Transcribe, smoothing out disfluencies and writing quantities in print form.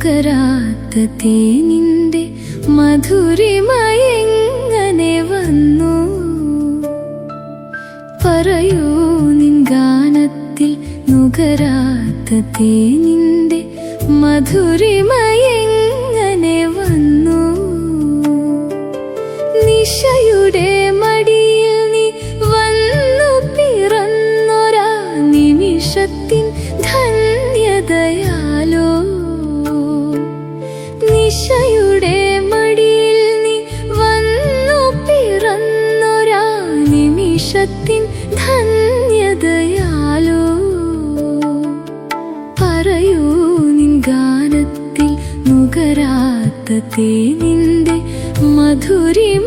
നുകരാത്ത തേനിന്റെ മധുരിമയെങ്ങനെ വന്നു? പറയൂ നിൻ ഗാനത്തിൽ നുകരാത്ത തേനിന്റെ മധുരിമയെങ്ങനെ വന്നു? നിശയുടെ മടിയിൽ നീ വന്നു പിറന്നൊരാ നിമിഷത്തിൻ ധന്യതയാലോ, നിശയുടെ മടിയിൽ നീ വന്നു പിറന്നൊരാ നിമിഷത്തിൻ ധന്യതയാലോ, പറയൂ നിൻ ഗാനത്തിൽ നുകരാത്ത തേനിന്റെ മധുരിമ